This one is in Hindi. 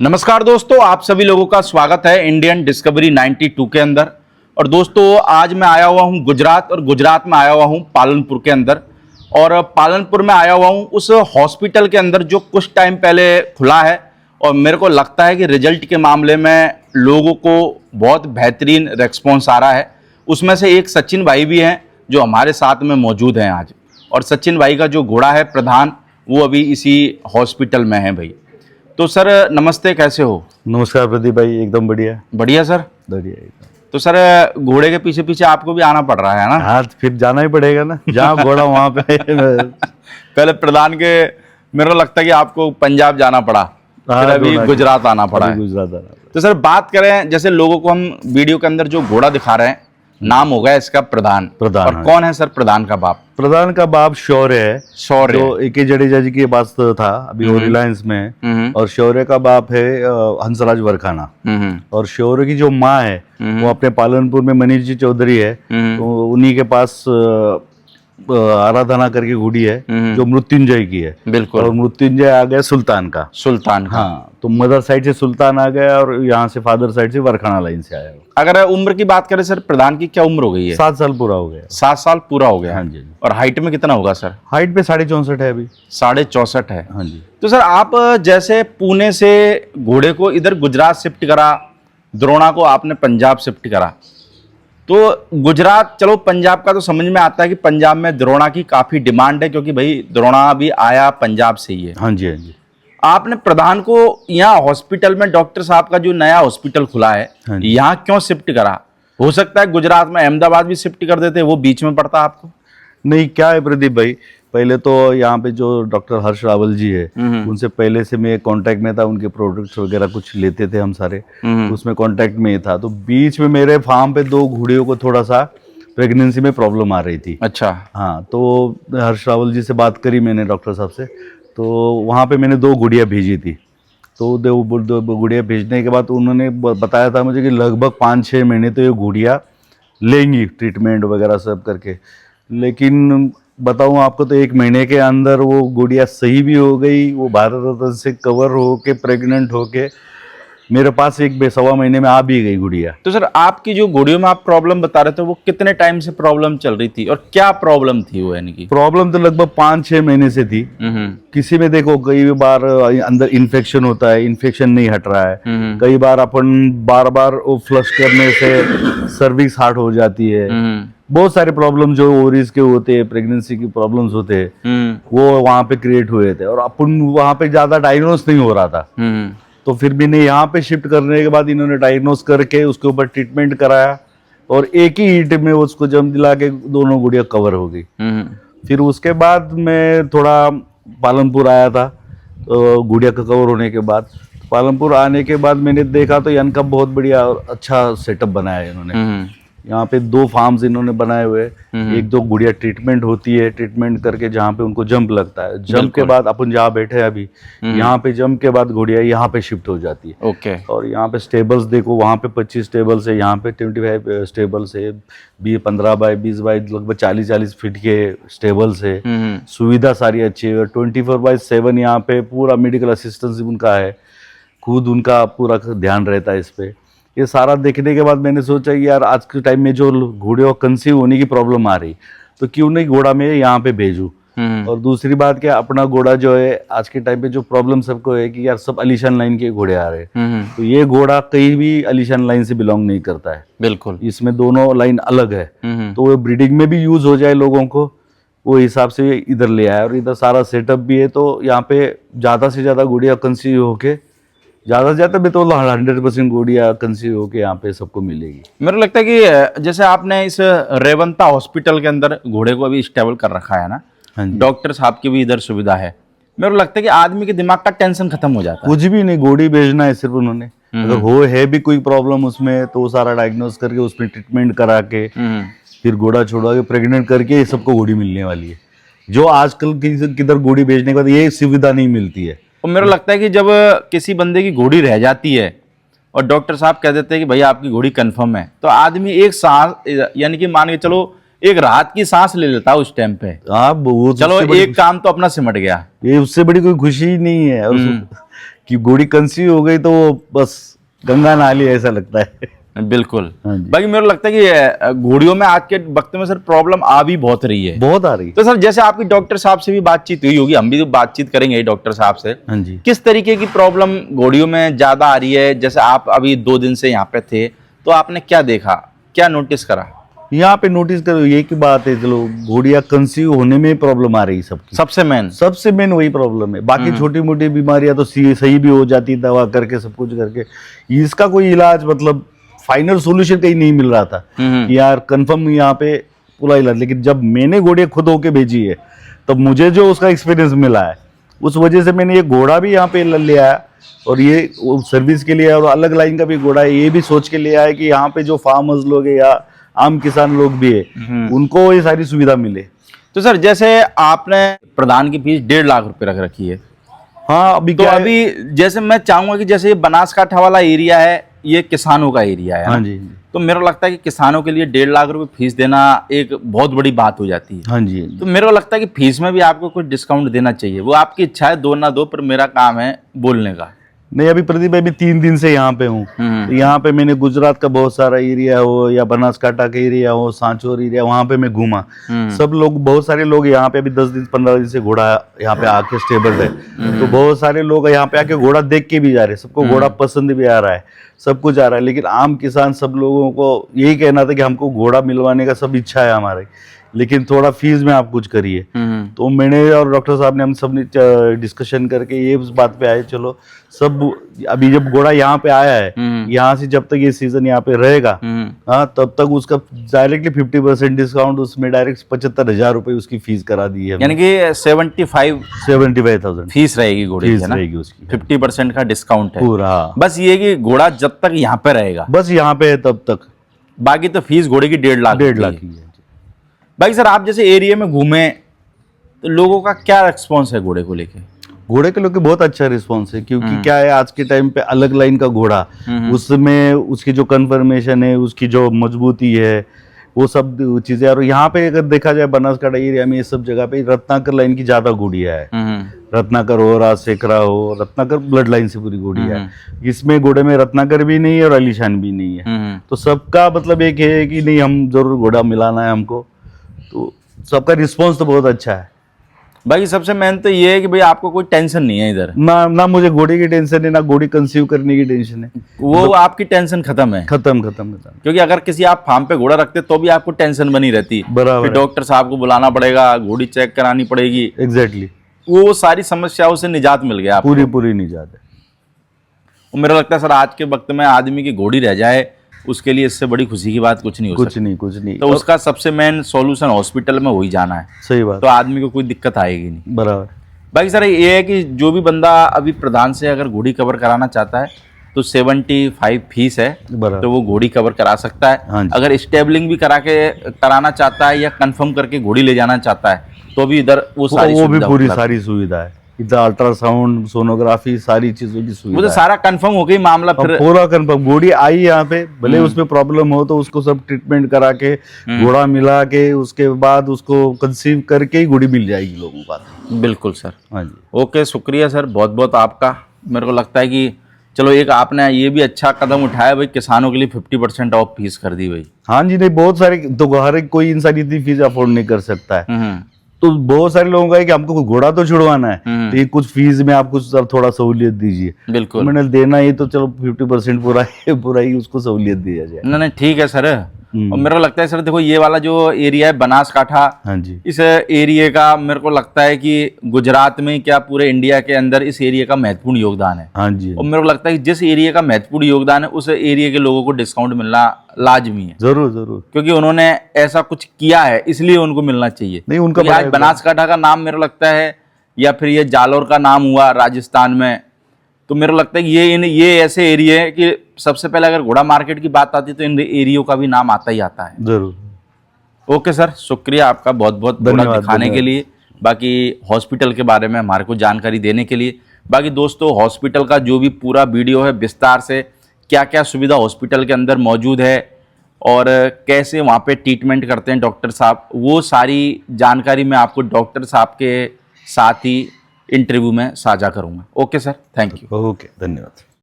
नमस्कार दोस्तों, आप सभी लोगों का स्वागत है इंडियन डिस्कवरी 92 के अंदर। और दोस्तों आज मैं आया हुआ हूं गुजरात, और गुजरात में आया हुआ हूं पालनपुर के अंदर। और पालनपुर में आया हुआ हूं उस हॉस्पिटल के अंदर जो कुछ टाइम पहले खुला है, और मेरे को लगता है कि रिजल्ट के मामले में लोगों को बहुत बेहतरीन रिस्पॉन्स आ रहा है। उसमें से एक सचिन भाई भी हैं जो हमारे साथ में मौजूद हैं आज। और सचिन भाई का जो घोड़ा है प्रधान, वो अभी इसी हॉस्पिटल में है भाई। तो सर नमस्ते, कैसे हो? नमस्कार प्रदीप भाई, एकदम बढ़िया। बढ़िया सर, बढ़िया एकदम। तो सर घोड़े के पीछे पीछे आपको भी आना पड़ रहा है ना? हाँ, फिर जाना ही पड़ेगा ना, जहाँ घोड़ा वहाँ पे पहले प्रधान के मेरे को लगता है कि आपको पंजाब जाना पड़ा, फिर अभी गुजरात आना पड़ा है। गुजरात आना पड़ा। तो सर बात करें, जैसे लोगों को हम वीडियो के अंदर जो घोड़ा दिखा रहे हैं, नाम होगा इसका प्रधान। और हाँ। कौन है सर प्रधान का बाप? प्रधान का बाप शौर्य है। शौर्य जो ए.के. जडेजा जी के पास था, अभी वो रिलायंस में है। और शौर्य का बाप है हंसराज वरखाना। और शौर्य की जो माँ है वो अपने पालनपुर में मनीष जी चौधरी है, तो उन्हीं के पास आराधना करके घोड़ी है जो मृत्युंजय की है। बिल्कुल। और मृत्युंजय आ गया सुल्तान का। हाँ, तो मदर साइड से सुल्तान आ गया और यहाँ से फादर साइड से वरखाना लाइन से आया। अगर उम्र की बात करें सर, प्रधान की क्या उम्र हो गई है? 7 साल पूरा हो गया। 7 साल पूरा हो गया। हाँ जी। और हाइट में कितना होगा सर? हाइट पे 64.5 है अभी। 64.5 है। हाँ जी। तो सर आप जैसे पुणे से घोड़े को इधर गुजरात शिफ्ट करा, द्रोणा को आपने पंजाब शिफ्ट करा, तो गुजरात, चलो पंजाब का तो समझ में आता है कि पंजाब में द्रोणा की काफी डिमांड है, क्योंकि भाई द्रोणा भी आया पंजाब से ही है। हाँ जी, हाँ जी। आपने प्रधान को यहाँ हॉस्पिटल में, डॉक्टर साहब का जो नया हॉस्पिटल खुला है, यहाँ क्यों शिफ्ट करा? हो सकता है गुजरात में अहमदाबाद भी शिफ्ट कर देते, वो बीच में पड़ता आपको। नहीं, क्या है प्रदीप भाई, पहले तो यहाँ पे जो डॉक्टर हर्ष रावल जी है, उनसे पहले से मैं कांटेक्ट में था। उनके प्रोडक्ट्स वगैरह कुछ लेते थे हम सारे, उसमें कांटेक्ट में ही था। तो बीच में मेरे फार्म पे 2 घोड़ियों को थोड़ा सा प्रेगनेंसी में प्रॉब्लम आ रही थी। अच्छा। हाँ, तो हर्ष रावल जी से बात करी मैंने, डॉक्टर साहब से। तो वहाँ पे मैंने 2 गुड़िया भेजी थी। तो 2 गुड़िया भेजने के बाद उन्होंने बताया था मुझे कि लगभग 5-6 महीने तो ये गुड़िया लेंगी, ट्रीटमेंट वगैरह सब करके। लेकिन बताऊँ आपको, तो 1 महीने के अंदर वो गुड़िया सही भी हो गई। वो भारत रत्न से कवर होके, प्रेग्नेंट होके मेरे पास 1-1.25 महीने में आ भी गई गुड़िया। तो सर आपकी जो घोड़ियों में आप प्रॉब्लम बता रहे थे, वो कितने टाइम से प्रॉब्लम चल रही थी, और क्या प्रॉब्लम थी वो? यानी कि प्रॉब्लम तो लगभग 5-6 महीने से थी। किसी में देखो, कई बार अंदर इन्फेक्शन होता है, इन्फेक्शन नहीं हट रहा है। कई बार अपन बार बार फ्लश करने से सर्विक्स हार्ड हो जाती है। बहुत सारे प्रॉब्लम जो ओवरीज के होते हैं, प्रेगनेंसी की प्रॉब्लम्स होते हैं, वो वहाँ पे क्रिएट हुए थे। और अपन वहाँ पे ज्यादा डायग्नोस नहीं हो रहा था। तो फिर मैंने यहाँ पे शिफ्ट करने के बाद इन्होंने डायग्नोस करके उसके ऊपर ट्रीटमेंट कराया, और एक ही ईंट में उसको जम दिला के दोनों गुड़िया कवर हो गई। फिर उसके बाद मैं थोड़ा पालनपुर आया था, तो गुड़िया का कवर होने के बाद पालनपुर आने के बाद मैंने देखा तो इनका बहुत बढ़िया और अच्छा सेटअप बनाया है इन्होंने। यहाँ पे 2 फार्म्स इन्होंने बनाए हुए। 1-2 गुड़िया ट्रीटमेंट होती है, ट्रीटमेंट करके जहाँ पे उनको जंप लगता है, जंप के बाद अपन जहाँ बैठे हैं अभी, यहाँ पे जंप के बाद गुड़िया यहाँ पे शिफ्ट हो जाती है। ओके। और यहाँ पे स्टेबल्स देखो, वहाँ पे 25 स्टेबल्स है, यहाँ पे 25 स्टेबल्स है। 15 बाय 20 बाय लगभग 40-40 फीट के स्टेबल्स है। सुविधा सारी अच्छी है। 24/7 यहाँ पे पूरा मेडिकल असिस्टेंस उनका है, खुद उनका पूरा ध्यान रहता है इस पे। ये सारा देखने के बाद मैंने सोचा कि यार आज के टाइम में जो घोड़े को कंसीव होने की प्रॉब्लम आ रही, तो क्यों नहीं घोड़ा मैं यहाँ पे भेजूं। और दूसरी बात क्या, अपना घोड़ा जो है आज के टाइम पे जो प्रॉब्लम सबको है कि यार सब अलीशान लाइन के घोड़े आ रहे हैं, तो ये घोड़ा कहीं भी अलीशान लाइन से बिलोंग नहीं करता है। बिल्कुल, इसमें दोनों लाइन अलग है। तो वो ब्रीडिंग में भी यूज हो जाए लोगों को, वो हिसाब से इधर ले आया। और इधर सारा सेटअप भी है, तो यहाँ पे ज्यादा से ज्यादा गुड़िया कंसीव होके, ज्यादा से ज्यादा भी तो 100% गुड़िया कंसीव होके यहाँ पे सबको मिलेगी। मेरे को लगता है कि जैसे आपने इस रेवंता हॉस्पिटल के अंदर घोड़े को अभी स्टेबल कर रखा है ना, डॉक्टर साहब की भी इधर सुविधा है, मेरे को लगता है कि आदमी के दिमाग का टेंशन खत्म हो जाता है। कुछ भी नहीं, घोड़ी भेजना है सिर्फ उन्होंने। अगर हो है भी कोई प्रॉब्लम उसमें, तो सारा डायग्नोस करके उसमें ट्रीटमेंट करा के फिर घोड़ा छोड़ा के प्रेग्नेंट करके ये सबको घोड़ी मिलने वाली है। जो आजकल किधर घोड़ी भेजने के बाद ये सुविधा नहीं मिलती है। और मेरे को लगता है कि जब किसी बंदे की घोड़ी रह जाती है और डॉक्टर साहब कह देते हैं कि भाई आपकी घोड़ी कंफर्म है, तो आदमी एक सांस, यानी कि मान के चलो एक राहत की सांस ले लेता है उस टाइम पे। वो चलो एक काम तो अपना सिमट गया। ये उससे बड़ी कोई खुशी ही नहीं है। और कि घोड़ी कंसीव हो गई तो वो बस गंगा नहा ली ऐसा लगता है। बिल्कुल। हाँ जी। बाकी मेरे को लगता है कि घोड़ियों में आज के वक्त में सर प्रॉब्लम आ भी बहुत रही है। बहुत आ रही है। तो सर जैसे आपकी डॉक्टर साहब से भी बातचीत हुई होगी, हम भी तो बातचीत करेंगे डॉक्टर साहब से, हाँ जी। किस तरीके की प्रॉब्लम घोड़ियों में ज्यादा आ रही है? जैसे आप अभी 2 दिन से यहाँ पे थे तो आपने क्या देखा, क्या नोटिस करा? यहाँ पे नोटिस करो ये की बात है, चलो घोड़िया कंसीव होने में प्रॉब्लम आ रही है सबकी, सबसे मेन वही प्रॉब्लम है। बाकी छोटी मोटी बीमारियां तो सही भी हो जाती, दवा करके सब कुछ करके। इसका कोई इलाज मतलब फाइनल सॉल्यूशन कहीं नहीं मिल रहा था कि यार कंफर्म यहाँ पे पूरा इलाज। लेकिन जब मैंने घोड़े खुद होके भेजी है तब मुझे जो उसका एक्सपीरियंस मिला है उस वजह से मैंने ये घोड़ा भी यहाँ पे ले आया, और ये सर्विस के लिए और अलग लाइन का भी घोड़ा है, ये भी सोच के ले आया कि यहाँ पे जो फार्मर्स लोग है या आम किसान लोग भी है उनको ये सारी सुविधा मिले। तो सर जैसे आपने प्रधान की फीस 1.5 लाख रुपए रख रखी है। हाँ अभी तो क्या अभी जैसे मैं चाहूंगा कि जैसे ये बनासकांठा वाला एरिया है, ये किसानों का एरिया है हाँ ना? जी। तो मेरे को लगता है कि किसानों के लिए 1.5 लाख रुपए फीस देना एक बहुत बड़ी बात हो जाती है। हाँ जी। तो मेरे को लगता है कि फीस में भी आपको कुछ डिस्काउंट देना चाहिए। वो आपकी इच्छा है, दो ना दो, पर मेरा काम है बोलने का। नहीं अभी प्रदीप भाई, मैं 3 दिन से यहाँ पे हूँ। तो यहाँ पे मैंने गुजरात का बहुत सारा एरिया हो या बनासकांठा का एरिया हो, सांचौर एरिया, वहाँ पे मैं घूमा। सब लोग, बहुत सारे लोग यहाँ पे अभी 10 दिन 15 दिन से घोड़ा यहाँ पे आके स्टेबल है। तो बहुत सारे लोग यहाँ पे आके घोड़ा देख के भी जा रहे हैं, सबको घोड़ा पसंद भी आ रहा है, सब कुछ आ रहा है। लेकिन आम किसान सब लोगों को यही कहना था कि हमको घोड़ा मिलवाने का सब इच्छा है हमारे, लेकिन थोड़ा फीस में आप कुछ करिए। तो मैंने और डॉक्टर साहब ने, हम सब ने डिस्कशन करके ये उस बात पे आए, चलो सब अभी जब घोड़ा यहाँ पे आया है, यहाँ से जब तक ये सीजन यहाँ पे रहेगा, हाँ तब तक उसका डायरेक्टली 50% डिस्काउंट, उसमें डायरेक्ट 75,000 रुपए उसकी फीस करा दी है। यानी कि 75,000 फीस रहेगी घोड़े की, है ना? रहेगी उसकी 50% का डिस्काउंट है पूरा। बस ये कि घोड़ा जब तक यहाँ पे रहेगा, बस यहाँ पे है तब तक, बाकी तो फीस घोड़े की 1.5 लाख 1.5 लाख की है। भाई सर आप जैसे एरिया में घूमे तो लोगों का क्या रिस्पॉन्स है घोड़े को लेके? घोड़े के लोग के बहुत अच्छा रिस्पॉन्स है, क्योंकि क्या है आज के टाइम पे अलग लाइन का घोड़ा, उसमें उसकी जो कन्फर्मेशन है, उसकी जो मजबूती है, वो सब चीजें। और यहाँ पे अगर देखा जाए बनासकांठा एरिया में ये सब जगह पे रत्नाकर लाइन की ज्यादा घोड़ियां है। रत्नाकर हो, राजशेखरा हो, रत्नाकर ब्लड लाइन से पूरी घोड़ियां है। इसमें घोड़े में रत्नाकर भी नहीं है और अलीशान भी नहीं है। तो सबका मतलब एक है कि नहीं हम जरूर घोड़ा मिलाना है हमको, तो सबका रिस्पॉन्स तो बहुत अच्छा है। बाकी सबसे मेन तो ये है कि भाई आपको कोई टेंशन नहीं है इधर, ना मुझे घोड़े की टेंशन है, ना घोड़ी कंसीव करने की टेंशन है। वो आपकी टेंशन खत्म है। खत्म। क्योंकि अगर किसी आप फार्म पे घोड़ा रखते तो भी आपको टेंशन बनी रहती, बराबर फिर डॉक्टर साहब को बुलाना पड़ेगा, घोड़ी चेक करानी पड़ेगी। एग्जैक्टली। वो सारी समस्याओं से निजात मिल गया आपको। पूरी निजात है। मेरा लगता है सर आज के वक्त में आदमी की घोड़ी रह जाए, उसके लिए इससे बड़ी खुशी की बात कुछ नहीं हो सकती। कुछ नहीं। तो उसका सबसे मेन सॉल्यूशन हॉस्पिटल में हो ही जाना है। सही बात। तो आदमी को कोई दिक्कत आएगी नहीं। बराबर। बाकी सर ये है कि जो भी बंदा अभी प्रधान से अगर घोड़ी कवर कराना चाहता है तो 75 फीस है, तो वो घोड़ी कवर करा सकता है। हाँ जी। अगर स्टेबलिंग भी कराना चाहता है या कंफर्म करके घोड़ी ले जाना चाहता है तो भी इधर वो भी पूरी सारी सुविधा है। इधर अल्ट्रासाउंड, सोनोग्राफी, सारी चीजों की सुविधा, वो तो सारा कंफर्म हो गई मामला, फिर पूरा कंफर्म। घोड़ी आई यहाँ पे, भले उसमें प्रॉब्लम हो तो उसको सब ट्रीटमेंट करा के, घोड़ा मिला के, उसके बाद उसको कंसीव करके ही घोड़ी मिल जाएगी लोगों को। बिल्कुल सर। हाँ जी। ओके, शुक्रिया सर बहुत बहुत आपका। मेरे को लगता है कि चलो एक आपने ये भी अच्छा कदम उठाया भाई, किसानों के लिए 50% ऑफ फीस कर दी भाई। हाँ जी। नहीं बहुत सारे, तो हर एक कोई इंसान इतनी फीस अफोर्ड नहीं कर सकता है। तो बहुत सारे लोगों का है कि हमको घोड़ा तो छुड़वाना है, तो ये कुछ फीस में आप कुछ थोड़ा सहूलियत दीजिए। बिल्कुल। तो मैंने देना ही तो चलो 50% पूरा ही उसको सहूलियत दिया जाए। नहीं ठीक है सर। और मेरे को लगता है सर देखो ये वाला जो एरिया है बनासकांठा, हाँ जी, इस एरिया का मेरे को लगता है कि गुजरात में क्या पूरे इंडिया के अंदर इस एरिया का महत्वपूर्ण योगदान है। हाँ जी। और मेरे को लगता है कि जिस एरिया का महत्वपूर्ण योगदान है उस एरिया के लोगों को डिस्काउंट मिलना लाजमी है। जरूर। क्योंकि उन्होंने ऐसा कुछ किया है इसलिए उनको मिलना चाहिए। नहीं उनका आज बनासकांठा का नाम मेरे को लगता है, या फिर ये जालौर का नाम हुआ राजस्थान में, तो मेरे को लगता है कि ये ऐसे एरिया है कि सबसे पहले अगर घोड़ा मार्केट की बात आती है तो इन एरियो का भी नाम आता ही आता है। जरूर। ओके सर, शुक्रिया आपका बहुत बहुत घोड़ा दिखाने के लिए, बाकी हॉस्पिटल के बारे में हमारे को जानकारी देने के लिए। बाकी दोस्तों हॉस्पिटल का जो भी पूरा वीडियो है विस्तार से, क्या क्या सुविधा हॉस्पिटल के अंदर मौजूद है और कैसे वहाँ पे ट्रीटमेंट करते हैं डॉक्टर साहब, वो सारी जानकारी मैं आपको डॉक्टर साहब के साथ ही इंटरव्यू में साझा करूंगा। Okay sir, thank you. Okay, धन्यवाद।